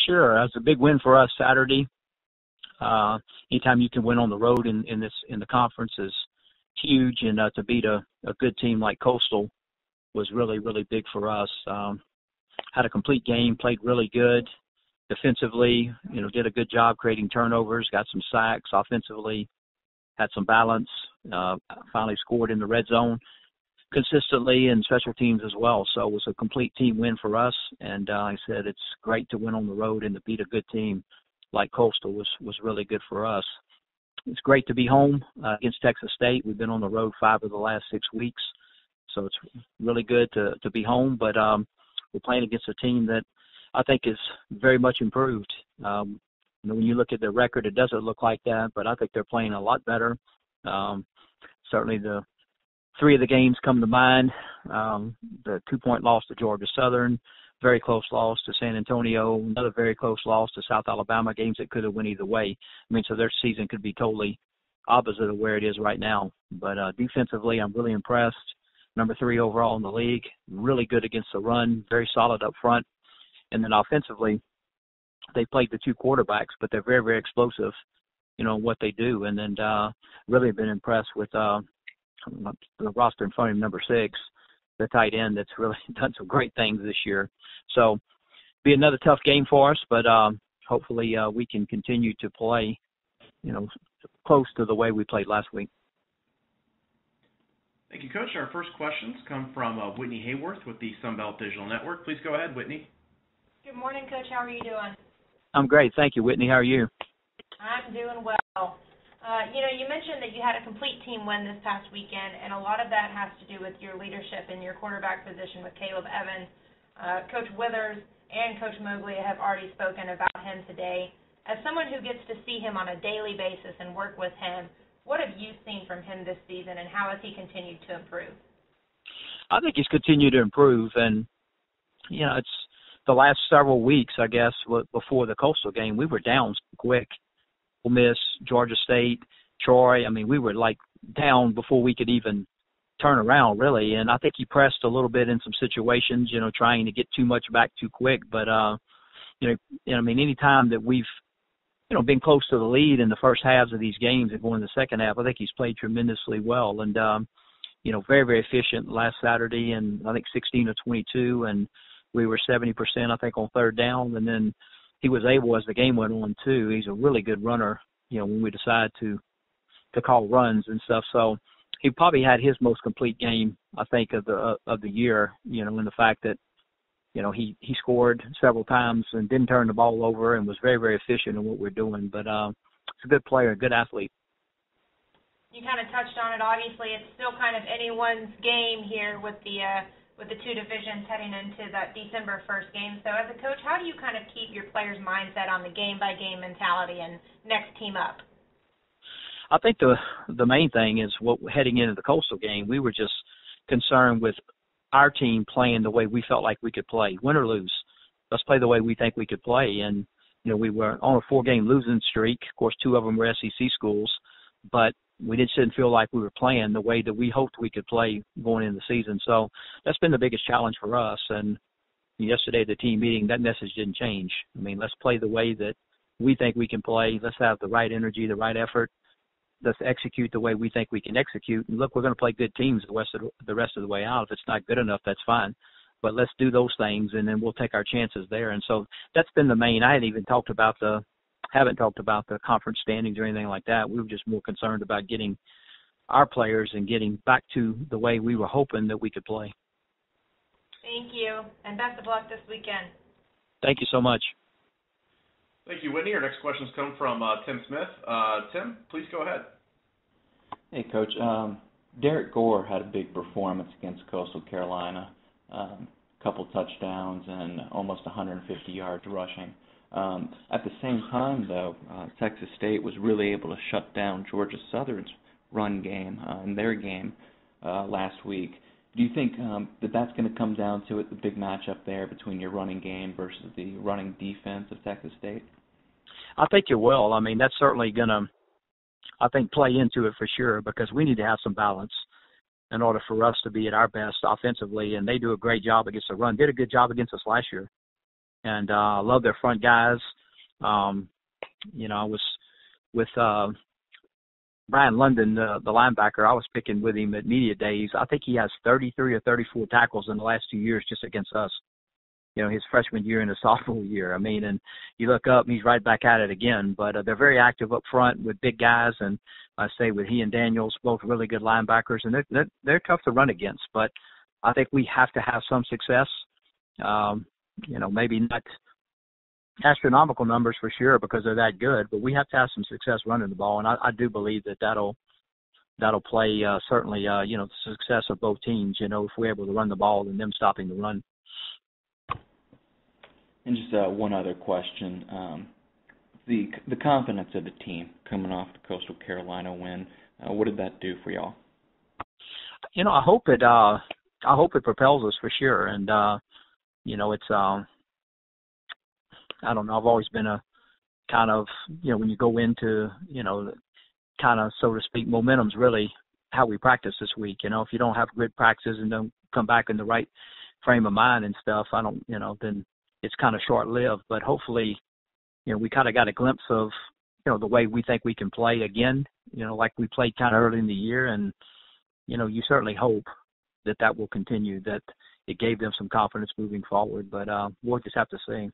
Sure. It was a big win for us Saturday. Anytime you can win on the road in the conference is huge, and to beat a good team like Coastal was really, really big for us. Had a complete game, played really good defensively, did a good job creating turnovers, got some sacks offensively, had some balance, finally scored in the red zone consistently, and special teams as well. So it was a complete team win for us, and like I said, it's great to win on the road and to beat a good team like Coastal was really good for us. It's great to be home against Texas State. We've been on the road 5 of the last 6 weeks, so it's really good to be home, but we're playing against a team that I think is very much improved. When you look at their record, it doesn't look like that, but I think they're playing a lot better. Certainly the 3 of the games come to mind. The 2-point loss to Georgia Southern, very close loss to San Antonio, another very close loss to South Alabama, games that could have went either way. So their season could be totally opposite of where it is right now. But defensively, I'm really impressed. Number 3 overall in the league, really good against the run, very solid up front. And then offensively, they played the 2 quarterbacks, but they're very, very explosive, what they do. And then really been impressed with the roster in front of number 6, the tight end that's really done some great things this year. So be another tough game for us, but hopefully we can continue to play, close to the way we played last week. Thank you, Coach. Our first questions come from Whitney Hayworth with the Sunbelt Digital Network. Please go ahead, Whitney. Good morning, Coach. How are you doing? I'm great. Thank you, Whitney. How are you? I'm doing well. You mentioned that you had a complete team win this past weekend, and a lot of that has to do with your leadership in your quarterback position with Caleb Evans. Coach Withers and Coach Mobley have already spoken about him today. As someone who gets to see him on a daily basis and work with him, what have you seen from him this season, and how has he continued to improve? I think he's continued to improve, and, it's the last several weeks, I guess, before the Coastal game, we were down quick. Ole Miss, Georgia State, Troy. We were down before we could even turn around, really. And I think he pressed a little bit in some situations, trying to get too much back too quick. But, any time that we've, been close to the lead in the first halves of these games and going to the second half, I think he's played tremendously well. And, very, very efficient last Saturday, and I think 16 of 22, and we were 70%, I think, on third down. And then he was able, as the game went on, too. He's a really good runner, when we decide to call runs and stuff. So he probably had his most complete game, I think, of the year, in the fact that, he scored several times and didn't turn the ball over and was very, very efficient in what we're doing. But he's a good player, a good athlete. You kind of touched on it. Obviously, it's still kind of anyone's game here with the 2 divisions heading into that December 1st game. So as a coach, how do you kind of keep your players' mindset on the game-by-game mentality and next team up? I think the main thing is heading into the Coastal game, we were just concerned with our team playing the way we felt like we could play, win or lose. Let's play the way we think we could play. And, we were on a 4-game losing streak. Of course, 2 of them were SEC schools, but we didn't feel like we were playing the way that we hoped we could play going into the season. So that's been the biggest challenge for us. And yesterday at the team meeting, that message didn't change. Let's play the way that we think we can play. Let's have the right energy, the right effort. Let's execute the way we think we can execute. And look, we're going to play good teams the rest of the way out. If it's not good enough, that's fine. But let's do those things, and then we'll take our chances there. And so that's been the main. I haven't talked about the conference standings or anything like that. We were just more concerned about getting our players and getting back to the way we were hoping that we could play. Thank you, and best of luck this weekend. Thank you so much. Thank you, Whitney. Our next questions come from Tim Smith. Tim, please go ahead. Hey, Coach. Derek Gore had a big performance against Coastal Carolina, couple touchdowns and almost 150 yards rushing. At the same time, though, Texas State was really able to shut down Georgia Southern's run game in their game last week. Do you think that that's going to come down to it, the big matchup there between your running game versus the running defense of Texas State? I think it will. That's certainly going to, I think, play into it for sure, because we need to have some balance in order for us to be at our best offensively, and they do a great job against the run. Did a good job against us last year. and I love their front guys. I was with Brian London, the linebacker. I was picking with him at media days. I think he has 33 or 34 tackles in the last 2 years just against us. His freshman year and his sophomore year. And you look up and he's right back at it again. But they're very active up front with big guys, and I say with he and Daniels, both really good linebackers, and they're tough to run against. But I think we have to have some success. Maybe not astronomical numbers for sure because they're that good, but we have to have some success running the ball, and I do believe that'll play certainly the success of both teams. If we're able to run the ball and them stopping the run. And just one other question: the confidence of the team coming off the Coastal Carolina win. What did that do for y'all? I hope it propels us for sure, and it's I don't know. I've always been a kind of when you go into kind of, so to speak, momentum's really how we practice this week. If you don't have good practices and don't come back in the right frame of mind and stuff, then it's kind of short-lived. But hopefully, we kind of got a glimpse of, the way we think we can play again, like we played kind of early in the year. And, you certainly hope that will continue, that it gave them some confidence moving forward. But we'll just have to see.